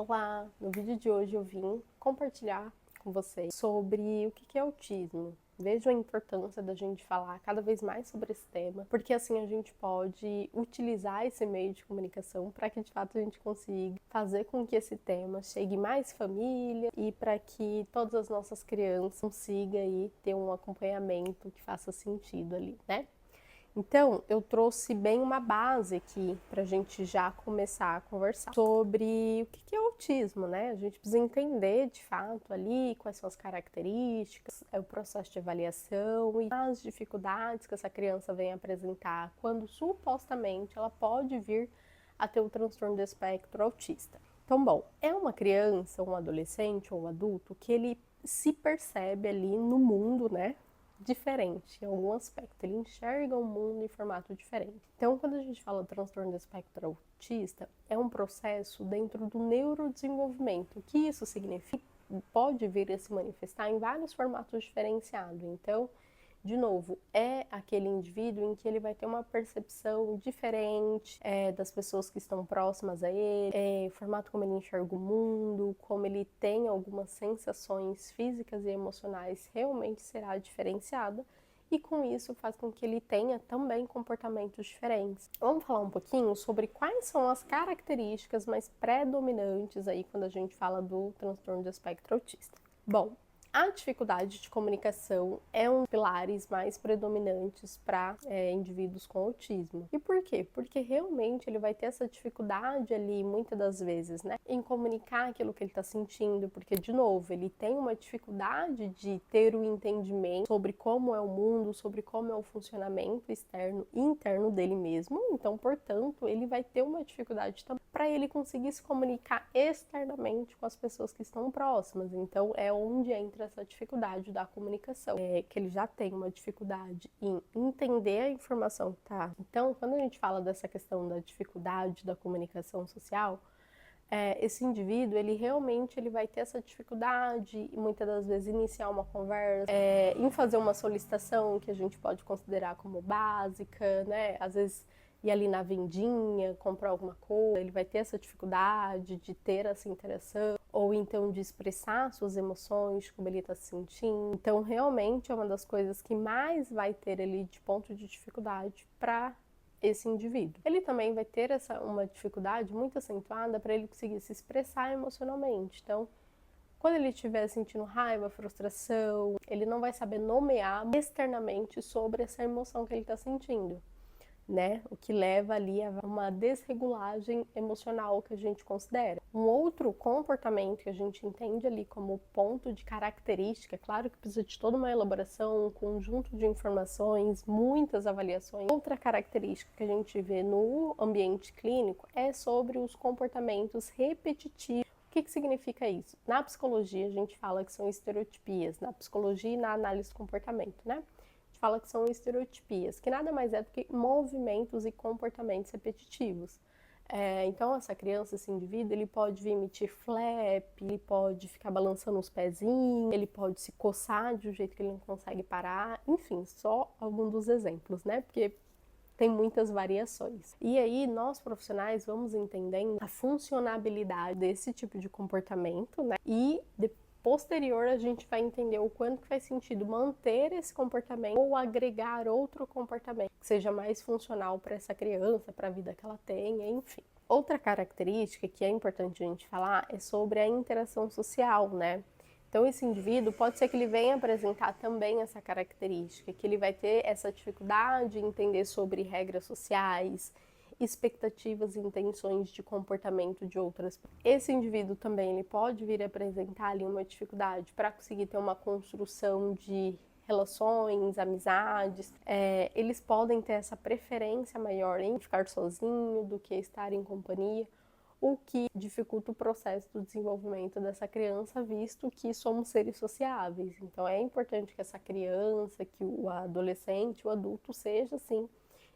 Olá! No vídeo de hoje eu vim compartilhar com vocês sobre o que é autismo. Vejo a importância da gente falar cada vez mais sobre esse tema, porque assim a gente pode utilizar esse meio de comunicação para que de fato a gente consiga fazer com que esse tema chegue mais família e para que todas as nossas crianças consigam aí ter um acompanhamento que faça sentido ali, né? Então, eu trouxe bem uma base aqui para a gente já começar a conversar sobre o que é o autismo, né? A gente precisa entender de fato ali quais são as características, o processo de avaliação e as dificuldades que essa criança vem apresentar quando supostamente ela pode vir a ter o transtorno do espectro autista. Então, bom, é uma criança, um adolescente ou um adulto que ele se percebe ali no mundo, né? Diferente em algum aspecto, ele enxerga o mundo em formato diferente. Então, quando a gente fala transtorno do espectro autista, é um processo dentro do neurodesenvolvimento. O que isso significa? Pode vir a se manifestar em vários formatos diferenciados. Então, de novo, é aquele indivíduo em que ele vai ter uma percepção diferente das pessoas que estão próximas a ele, o formato como ele enxerga o mundo, como ele tem algumas sensações físicas e emocionais realmente será diferenciada. E com isso faz com que ele tenha também comportamentos diferentes. Vamos falar um pouquinho sobre quais são as características mais predominantes aí quando a gente fala do transtorno do espectro autista. Bom, a dificuldade de comunicação é um dos pilares mais predominantes para indivíduos com autismo. E por quê? Porque realmente ele vai ter essa dificuldade ali, muitas das vezes, né, em comunicar aquilo que ele está sentindo, porque, de novo, ele tem uma dificuldade de ter o entendimento sobre como é o mundo, sobre como é o funcionamento externo e interno dele mesmo. Então, portanto, ele vai ter uma dificuldade também para ele conseguir se comunicar externamente com as pessoas que estão próximas. Então, é onde entra essa dificuldade da comunicação, que ele já tem uma dificuldade em entender a informação que tá. Então, quando a gente fala dessa questão da dificuldade da comunicação social, esse indivíduo, ele realmente vai ter essa dificuldade, e muitas das vezes, iniciar uma conversa, em fazer uma solicitação que a gente pode considerar como básica, né? Às vezes, ir ali na vendinha, comprar alguma coisa, ele vai ter essa dificuldade de ter essa interação, ou então de expressar suas emoções, como ele está se sentindo. Então, realmente, é uma das coisas que mais vai ter ali de ponto de dificuldade para esse indivíduo. Ele também vai ter uma dificuldade muito acentuada para ele conseguir se expressar emocionalmente. Então, quando ele estiver sentindo raiva, frustração, ele não vai saber nomear externamente sobre essa emoção que ele está sentindo, né? O que leva ali a uma desregulagem emocional que a gente considera. Um outro comportamento que a gente entende ali como ponto de característica, é claro que precisa de toda uma elaboração, um conjunto de informações, muitas avaliações. Outra característica que a gente vê no ambiente clínico é sobre os comportamentos repetitivos. O que significa isso? Na psicologia a gente fala que são estereotipias, na psicologia e na análise do comportamento, né? Fala que são estereotipias, que nada mais é do que movimentos e comportamentos repetitivos. Então, essa criança, esse indivíduo, ele pode vir emitir flap, ele pode ficar balançando os pezinhos, ele pode se coçar de um jeito que ele não consegue parar, enfim, só alguns dos exemplos, né? Porque tem muitas variações. E aí, nós profissionais vamos entendendo a funcionabilidade desse tipo de comportamento, né? E posterior, a gente vai entender o quanto que faz sentido manter esse comportamento ou agregar outro comportamento que seja mais funcional para essa criança, para a vida que ela tenha, enfim. Outra característica que é importante a gente falar é sobre a interação social, né? Então, esse indivíduo pode ser que ele venha apresentar também essa característica, que ele vai ter essa dificuldade em entender sobre regras sociais, expectativas e intenções de comportamento de outras pessoas. Esse indivíduo também ele pode vir a apresentar ali uma dificuldade para conseguir ter uma construção de relações, amizades. Eles podem ter essa preferência maior em ficar sozinho do que estar em companhia, o que dificulta o processo do desenvolvimento dessa criança, visto que somos seres sociáveis. Então é importante que essa criança, que o adolescente, o adulto seja assim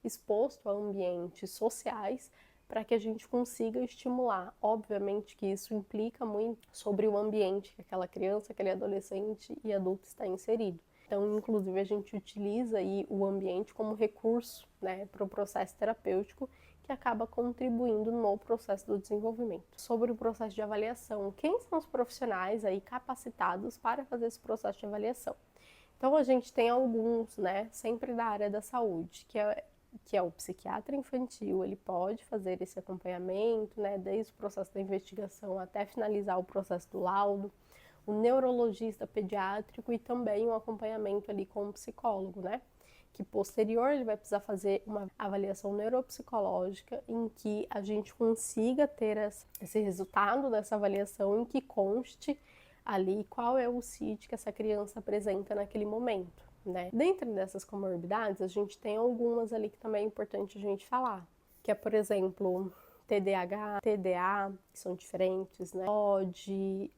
exposto a ambientes sociais para que a gente consiga estimular. Obviamente que isso implica muito sobre o ambiente que aquela criança, aquele adolescente e adulto está inserido. Então, inclusive, a gente utiliza aí o ambiente como recurso, né, para o processo terapêutico que acaba contribuindo no processo do desenvolvimento. Sobre o processo de avaliação, quem são os profissionais aí capacitados para fazer esse processo de avaliação? Então, a gente tem alguns, né, sempre da área da saúde, que é o psiquiatra infantil, ele pode fazer esse acompanhamento, né, desde o processo da investigação até finalizar o processo do laudo, o neurologista pediátrico e também um acompanhamento ali com o psicólogo, né, que posterior ele vai precisar fazer uma avaliação neuropsicológica em que a gente consiga ter esse resultado dessa avaliação em que conste ali qual é o CID que essa criança apresenta naquele momento, né? Dentro dessas comorbidades, a gente tem algumas ali que também é importante a gente falar, que é, por exemplo, TDAH, TDA, que são diferentes, né? TOD,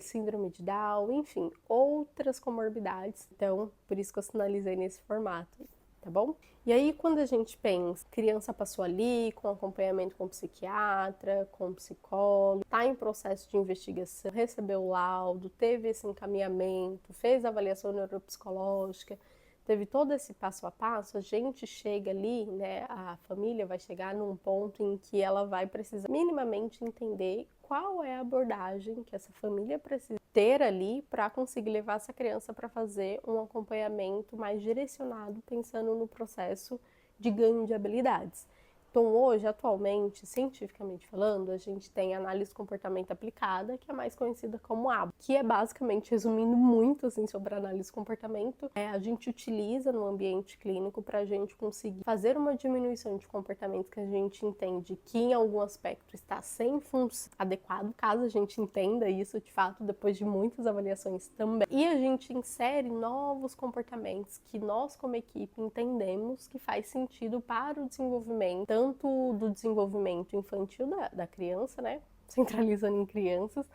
síndrome de Down, enfim, outras comorbidades. Então, por isso que eu sinalizei nesse formato, tá bom? E aí, quando a gente pensa, criança passou ali com acompanhamento com psiquiatra, com psicólogo, tá em processo de investigação, recebeu o laudo, teve esse encaminhamento, fez a avaliação neuropsicológica, teve todo esse passo a passo, a gente chega ali, né, a família vai chegar num ponto em que ela vai precisar minimamente entender qual é a abordagem que essa família precisa ter ali para conseguir levar essa criança para fazer um acompanhamento mais direcionado, pensando no processo de ganho de habilidades. Então, hoje, atualmente, cientificamente falando, a gente tem análise de comportamento aplicada, que é mais conhecida como ABA, que é basicamente, resumindo muito assim sobre a análise de comportamento, a gente utiliza no ambiente clínico para a gente conseguir fazer uma diminuição de comportamentos que a gente entende que em algum aspecto está sem função adequado, caso a gente entenda isso de fato depois de muitas avaliações também. E a gente insere novos comportamentos que nós como equipe entendemos que faz sentido para o desenvolvimento, tanto do desenvolvimento infantil da criança, né, centralizando em crianças,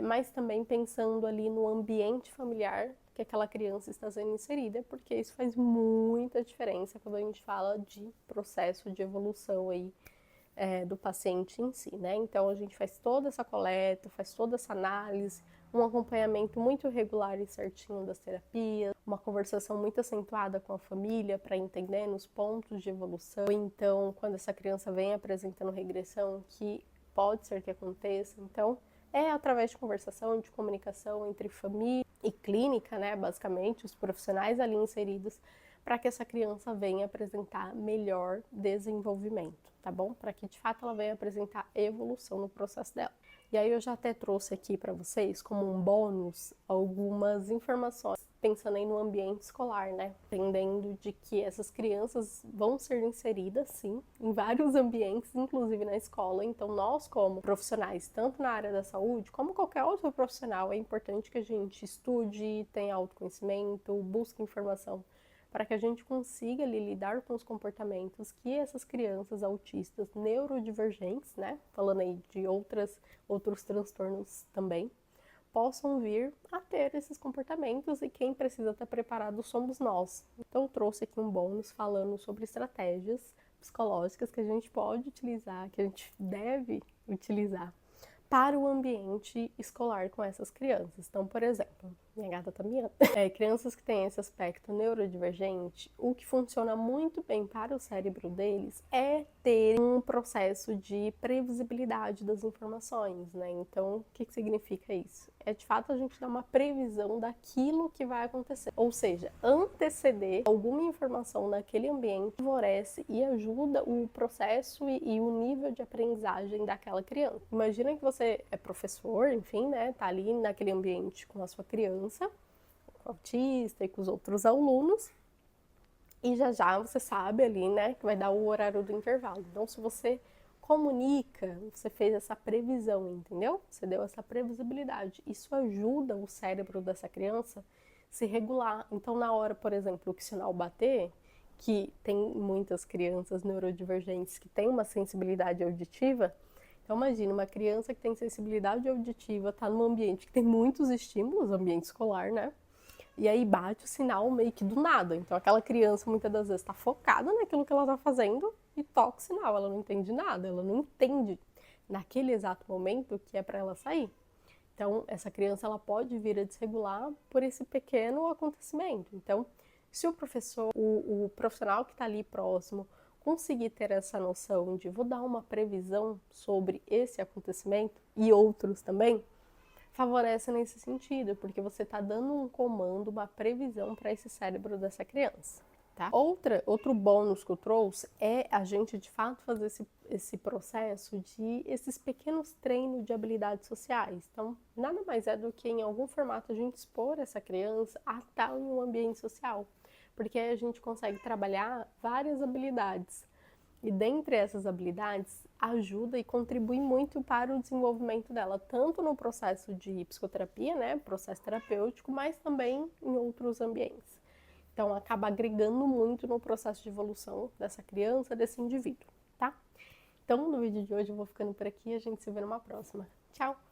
mas também pensando ali no ambiente familiar que aquela criança está sendo inserida, porque isso faz muita diferença quando a gente fala de processo de evolução aí do paciente em si, né? Então a gente faz toda essa coleta, faz toda essa análise, um acompanhamento muito regular e certinho das terapias, uma conversação muito acentuada com a família para entender nos pontos de evolução. Então, quando essa criança vem apresentando regressão, que pode ser que aconteça, então é através de conversação, de comunicação entre família e clínica, né? Basicamente, os profissionais ali inseridos para que essa criança venha apresentar melhor desenvolvimento, tá bom? Para que de fato ela venha apresentar evolução no processo dela. E aí eu já até trouxe aqui para vocês, como um bônus, algumas informações, pensando aí no ambiente escolar, né? Entendendo de que essas crianças vão ser inseridas, sim, em vários ambientes, inclusive na escola. Então, nós como profissionais, tanto na área da saúde, como qualquer outro profissional, é importante que a gente estude, tenha autoconhecimento, busque informação, para que a gente consiga ali, lidar com os comportamentos que essas crianças autistas neurodivergentes, né, falando aí de outros transtornos também, possam vir a ter esses comportamentos, e quem precisa estar preparado somos nós. Então eu trouxe aqui um bônus falando sobre estratégias psicológicas que a gente pode utilizar, que a gente deve utilizar para o ambiente escolar com essas crianças. Então, por exemplo, minha gata tá miando. Crianças que têm esse aspecto neurodivergente, o que funciona muito bem para o cérebro deles é ter um processo de previsibilidade das informações, né? Então, o que significa isso? É de fato a gente dar uma previsão daquilo que vai acontecer. Ou seja, anteceder alguma informação naquele ambiente favorece e ajuda o processo e o nível de aprendizagem daquela criança. Imagina que você é professor, enfim, né? Tá ali naquele ambiente com a sua criança, com o autista e com os outros alunos, e já você sabe ali, né, que vai dar o horário do intervalo. Então, se você comunica, você fez essa previsão, entendeu? Você deu essa previsibilidade. Isso ajuda o cérebro dessa criança a se regular. Então, na hora, por exemplo, que o sinal bater, que tem muitas crianças neurodivergentes que têm uma sensibilidade auditiva. Então, imagina uma criança que tem sensibilidade auditiva, tá num ambiente que tem muitos estímulos, ambiente escolar, né? E aí bate o sinal meio que do nada. Então aquela criança muitas das vezes está focada naquilo que ela está fazendo e toca o sinal. Ela não entende nada, ela não entende naquele exato momento o que é para ela sair. Então essa criança ela pode vir a desregular por esse pequeno acontecimento. Então se o professor, o profissional que está ali próximo, conseguir ter essa noção de vou dar uma previsão sobre esse acontecimento e outros também, favorece nesse sentido, porque você está dando um comando, uma previsão para esse cérebro dessa criança. Tá? Outro bônus que eu trouxe é a gente de fato fazer esse processo de esses pequenos treinos de habilidades sociais. Então, nada mais é do que em algum formato a gente expor essa criança a estar em um ambiente social, porque aí a gente consegue trabalhar várias habilidades. E dentre essas habilidades, ajuda e contribui muito para o desenvolvimento dela, tanto no processo de psicoterapia, né, processo terapêutico, mas também em outros ambientes. Então, acaba agregando muito no processo de evolução dessa criança, desse indivíduo, tá? Então, no vídeo de hoje eu vou ficando por aqui, a gente se vê numa próxima. Tchau!